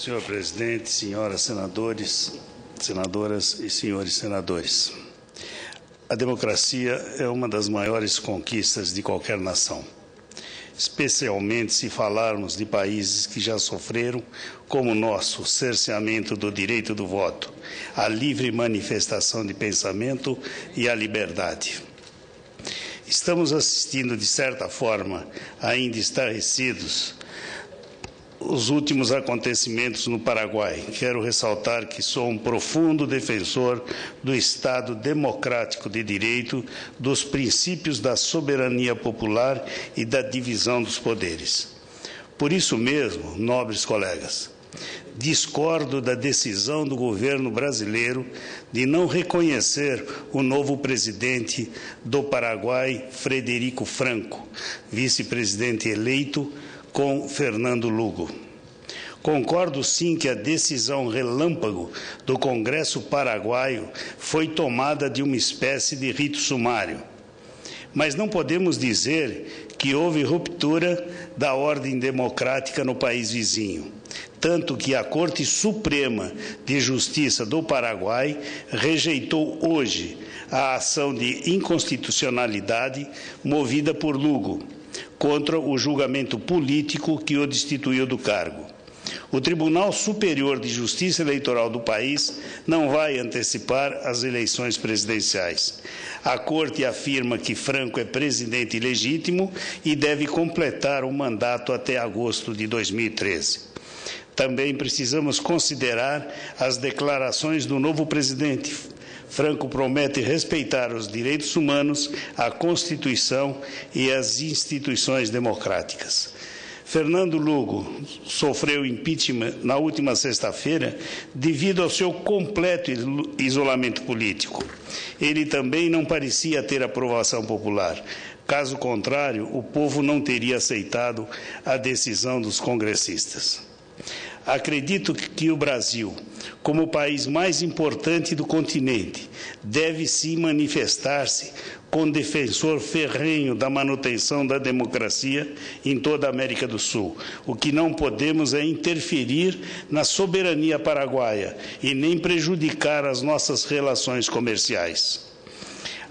Senhor presidente, senhoras senadoras e senhores senadores, a democracia é uma das maiores conquistas de qualquer nação, especialmente se falarmos de países que já sofreram, como o nosso, o cerceamento do direito do voto, a livre manifestação de pensamento e a liberdade. Estamos assistindo, de certa forma, ainda estarrecidos, os últimos acontecimentos no Paraguai. Quero ressaltar que sou um profundo defensor do Estado democrático de direito, dos princípios da soberania popular e da divisão dos poderes. Por isso mesmo, nobres colegas, discordo da decisão do governo brasileiro de não reconhecer o novo presidente do Paraguai, Frederico Franco, vice-presidente eleito com Fernando Lugo. Concordo sim que a decisão relâmpago do Congresso paraguaio foi tomada de uma espécie de rito sumário. Mas não podemos dizer que houve ruptura da ordem democrática no país vizinho, tanto que a Corte Suprema de Justiça do Paraguai rejeitou hoje a ação de inconstitucionalidade movida por Lugo contra o julgamento político que o destituiu do cargo. O Tribunal Superior de Justiça Eleitoral do país não vai antecipar as eleições presidenciais. A Corte afirma que Franco é presidente legítimo e deve completar o mandato até agosto de 2013. Também precisamos considerar as declarações do novo presidente. Franco promete respeitar os direitos humanos, a Constituição e as instituições democráticas. Fernando Lugo sofreu impeachment na última sexta-feira devido ao seu completo isolamento político. Ele também não parecia ter aprovação popular. Caso contrário, o povo não teria aceitado a decisão dos congressistas. Acredito que o Brasil, como o país mais importante do continente, deve sim manifestar-se como defensor ferrenho da manutenção da democracia em toda a América do Sul. O que não podemos é interferir na soberania paraguaia e nem prejudicar as nossas relações comerciais.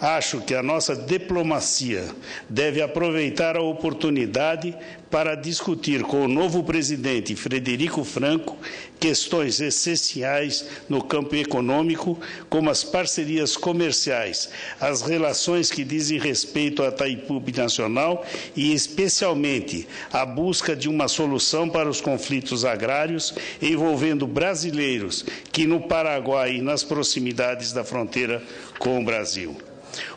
Acho que a nossa diplomacia deve aproveitar a oportunidade para discutir com o novo presidente Frederico Franco questões essenciais no campo econômico, como as parcerias comerciais, as relações que dizem respeito à Itaipu Binacional e, especialmente, a busca de uma solução para os conflitos agrários envolvendo brasileiros que no Paraguai e nas proximidades da fronteira com o Brasil.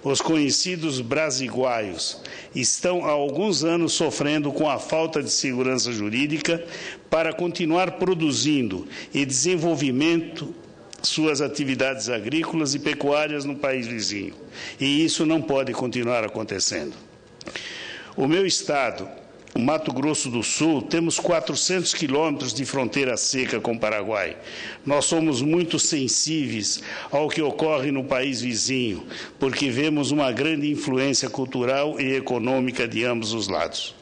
Os conhecidos brasiguaios estão há alguns anos sofrendo com a falta de segurança jurídica para continuar produzindo e desenvolvimento suas atividades agrícolas e pecuárias no país vizinho. E isso não pode continuar acontecendo. O meu estado, o Mato Grosso do Sul, temos 400 quilômetros de fronteira seca com o Paraguai. Nós somos muito sensíveis ao que ocorre no país vizinho, porque vemos uma grande influência cultural e econômica de ambos os lados.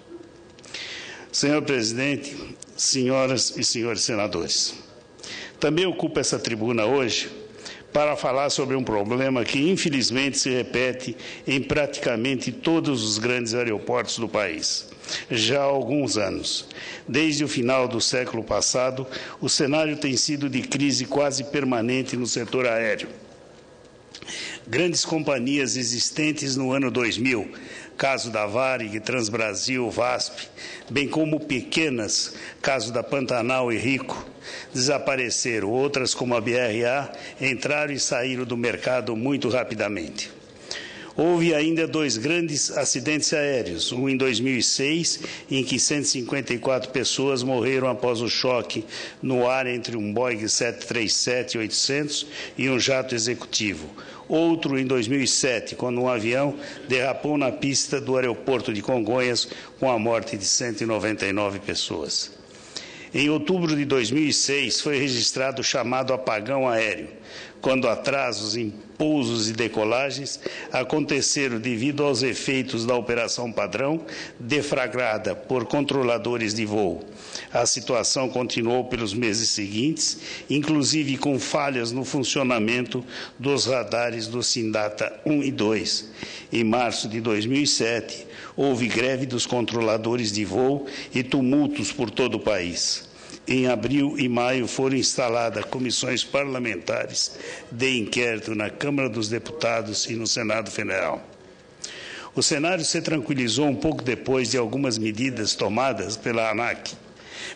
Senhor presidente, senhoras e senhores senadores, também ocupo essa tribuna hoje para falar sobre um problema que, infelizmente, se repete em praticamente todos os grandes aeroportos do país, já há alguns anos. Desde o final do século passado, o cenário tem sido de crise quase permanente no setor aéreo. Grandes companhias existentes no ano 2000, caso da Varig, Transbrasil, VASP, bem como pequenas, caso da Pantanal e Rico, desapareceram. Outras, como a BRA, entraram e saíram do mercado muito rapidamente. Houve ainda 2 grandes acidentes aéreos, um em 2006, em que 154 pessoas morreram após o choque no ar entre um Boeing 737-800 e um jato executivo. Outro em 2007, quando um avião derrapou na pista do aeroporto de Congonhas, com a morte de 199 pessoas. Em outubro de 2006, foi registrado o chamado apagão aéreo, quando atrasos em pousos e decolagens aconteceram devido aos efeitos da operação padrão deflagrada por controladores de voo. A situação continuou pelos meses seguintes, inclusive com falhas no funcionamento dos radares do SINDATA 1 e 2. Em março de 2007, houve greve dos controladores de voo e tumultos por todo o país. Em abril e maio foram instaladas comissões parlamentares de inquérito na Câmara dos Deputados e no Senado Federal. O cenário se tranquilizou um pouco depois de algumas medidas tomadas pela ANAC,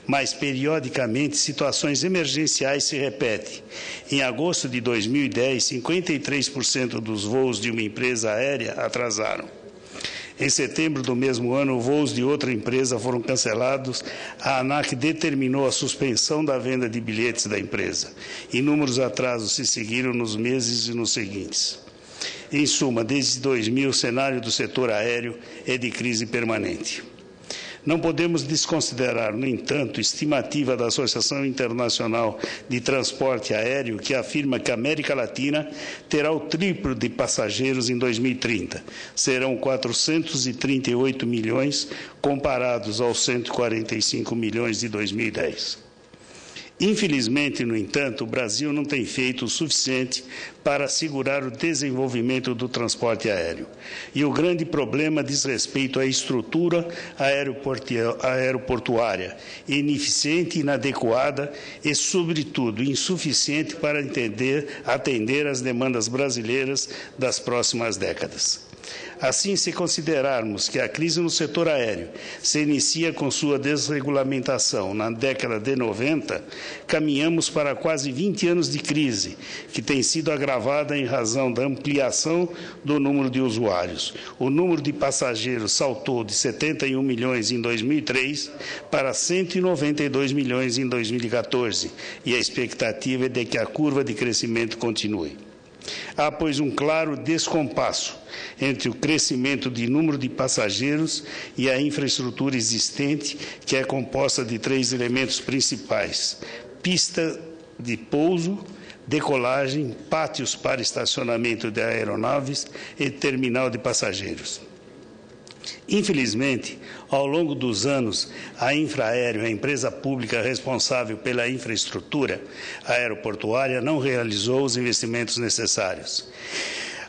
mas periodicamente situações emergenciais se repetem. Em agosto de 2010, 53% dos voos de uma empresa aérea atrasaram. Em setembro do mesmo ano, voos de outra empresa foram cancelados. A ANAC determinou a suspensão da venda de bilhetes da empresa. Inúmeros atrasos se seguiram nos meses e nos seguintes. Em suma, desde 2000, o cenário do setor aéreo é de crise permanente. Não podemos desconsiderar, no entanto, estimativa da Associação Internacional de Transporte Aéreo, que afirma que a América Latina terá o triplo de passageiros em 2030. Serão 438 milhões, comparados aos 145 milhões de 2010. Infelizmente, no entanto, o Brasil não tem feito o suficiente para assegurar o desenvolvimento do transporte aéreo. E o grande problema diz respeito à estrutura aeroportuária, ineficiente, inadequada e, sobretudo, insuficiente para atender às demandas brasileiras das próximas décadas. Assim, se considerarmos que a crise no setor aéreo se inicia com sua desregulamentação na década de 90, caminhamos para quase 20 anos de crise, que tem sido agravada em razão da ampliação do número de usuários. O número de passageiros saltou de 71 milhões em 2003 para 192 milhões em 2014, e a expectativa é de que a curva de crescimento continue. Há, pois, um claro descompasso entre o crescimento de número de passageiros e a infraestrutura existente, que é composta de 3 elementos principais: pista de pouso, decolagem, pátios para estacionamento de aeronaves e terminal de passageiros. Infelizmente, ao longo dos anos, a Infraero, a empresa pública responsável pela infraestrutura aeroportuária, não realizou os investimentos necessários.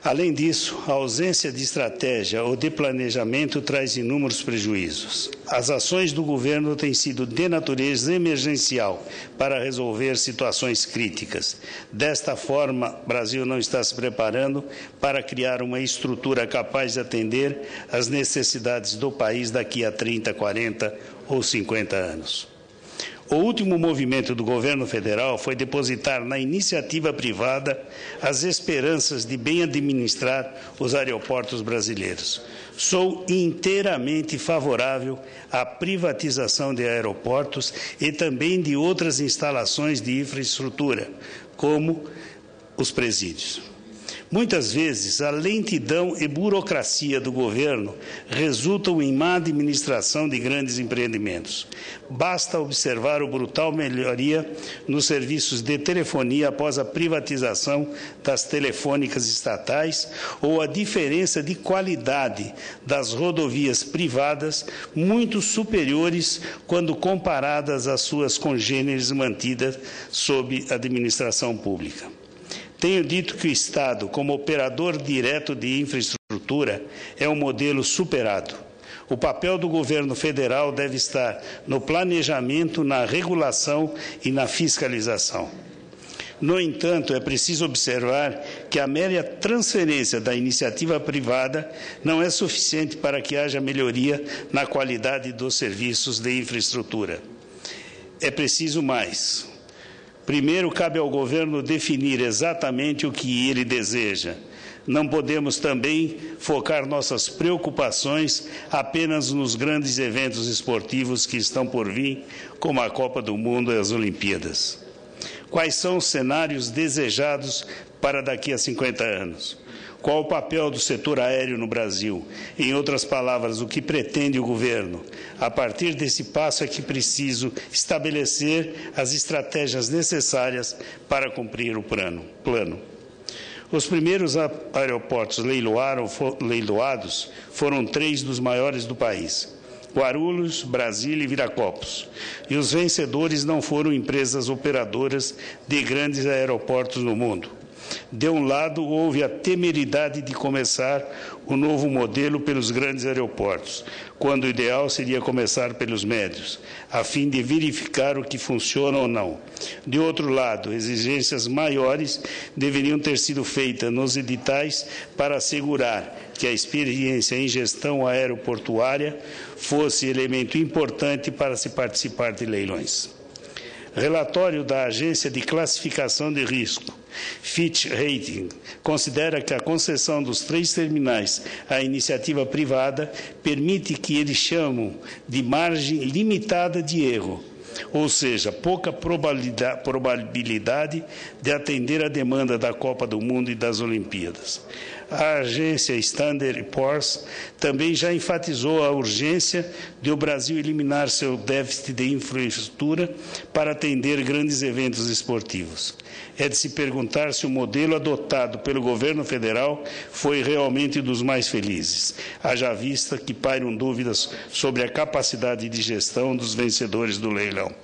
Além disso, a ausência de estratégia ou de planejamento traz inúmeros prejuízos. As ações do governo têm sido de natureza emergencial para resolver situações críticas. Desta forma, o Brasil não está se preparando para criar uma estrutura capaz de atender às necessidades do país daqui a 30, 40 ou 50 anos. O último movimento do governo federal foi depositar na iniciativa privada as esperanças de bem administrar os aeroportos brasileiros. Sou inteiramente favorável à privatização de aeroportos e também de outras instalações de infraestrutura, como os presídios. Muitas vezes, a lentidão e burocracia do governo resultam em má administração de grandes empreendimentos. Basta observar a brutal melhoria nos serviços de telefonia após a privatização das telefônicas estatais ou a diferença de qualidade das rodovias privadas, muito superiores quando comparadas às suas congêneres mantidas sob administração pública. Tenho dito que o Estado, como operador direto de infraestrutura, é um modelo superado. O papel do governo federal deve estar no planejamento, na regulação e na fiscalização. No entanto, é preciso observar que a mera transferência da iniciativa privada não é suficiente para que haja melhoria na qualidade dos serviços de infraestrutura. É preciso mais. Primeiro, cabe ao governo definir exatamente o que ele deseja. Não podemos também focar nossas preocupações apenas nos grandes eventos esportivos que estão por vir, como a Copa do Mundo e as Olimpíadas. Quais são os cenários desejados para daqui a 50 anos? Qual o papel do setor aéreo no Brasil? Em outras palavras, o que pretende o governo? A partir desse passo é que preciso estabelecer as estratégias necessárias para cumprir o plano. Os primeiros aeroportos leiloados foram 3 dos maiores do país: Guarulhos, Brasília e Viracopos. E os vencedores não foram empresas operadoras de grandes aeroportos no mundo. De um lado, houve a temeridade de começar o novo modelo pelos grandes aeroportos, quando o ideal seria começar pelos médios, a fim de verificar o que funciona ou não. De outro lado, exigências maiores deveriam ter sido feitas nos editais para assegurar que a experiência em gestão aeroportuária fosse elemento importante para se participar de leilões. Relatório da Agência de Classificação de Risco, Fitch Ratings, considera que a concessão dos 3 terminais à iniciativa privada permite que eles chamam de margem limitada de erro, ou seja, pouca probabilidade de atender a demanda da Copa do Mundo e das Olimpíadas. A agência Standard & Poor's também já enfatizou a urgência de o Brasil eliminar seu déficit de infraestrutura para atender grandes eventos esportivos. É de se perguntar se o modelo adotado pelo governo federal foi realmente dos mais felizes, haja vista que pairam dúvidas sobre a capacidade de gestão dos vencedores do leilão.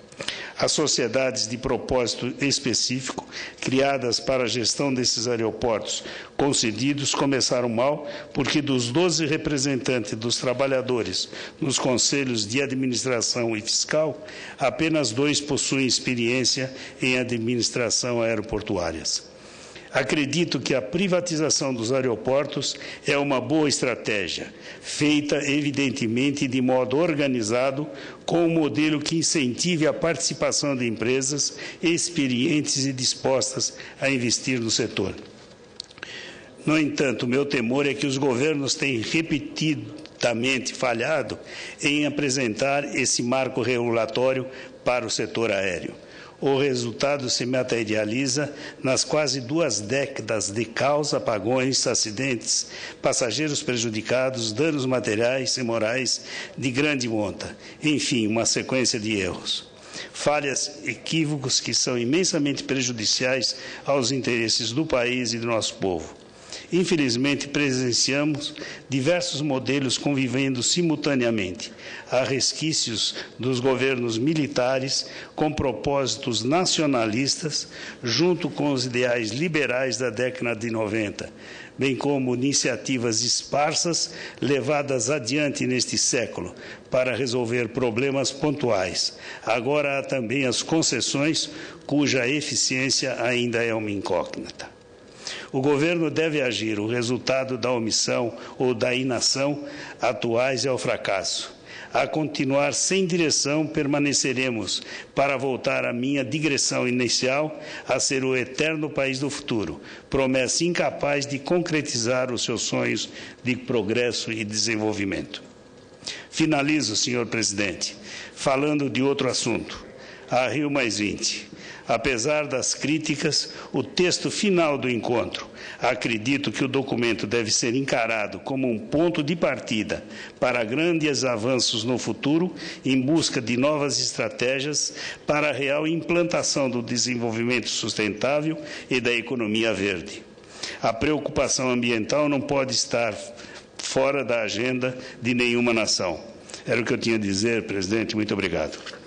As sociedades de propósito específico, criadas para a gestão desses aeroportos concedidos, começaram mal, porque dos 12 representantes dos trabalhadores nos conselhos de administração e fiscal, apenas 2 possuem experiência em administração aeroportuárias. Acredito que a privatização dos aeroportos é uma boa estratégia, feita, evidentemente, de modo organizado, com um modelo que incentive a participação de empresas experientes e dispostas a investir no setor. No entanto, meu temor é que os governos tenham repetidamente falhado em apresentar esse marco regulatório para o setor aéreo. O resultado se materializa nas quase 2 décadas de caos, apagões, acidentes, passageiros prejudicados, danos materiais e morais de grande monta. Enfim, uma sequência de erros. Falhas, equívocos que são imensamente prejudiciais aos interesses do país e do nosso povo. Infelizmente, presenciamos diversos modelos convivendo simultaneamente. Há resquícios dos governos militares com propósitos nacionalistas, junto com os ideais liberais da década de 90, bem como iniciativas esparsas levadas adiante neste século para resolver problemas pontuais. Agora há também as concessões, cuja eficiência ainda é uma incógnita. O governo deve agir. O resultado da omissão ou da inação atuais é o fracasso. A continuar sem direção, permaneceremos para voltar à minha digressão inicial, a ser o eterno país do futuro, promessa incapaz de concretizar os seus sonhos de progresso e desenvolvimento. Finalizo, senhor presidente, falando de outro assunto, a Rio+20. Apesar das críticas, o texto final do encontro, acredito que o documento deve ser encarado como um ponto de partida para grandes avanços no futuro, em busca de novas estratégias para a real implantação do desenvolvimento sustentável e da economia verde. A preocupação ambiental não pode estar fora da agenda de nenhuma nação. Era o que eu tinha a dizer, presidente. Muito obrigado.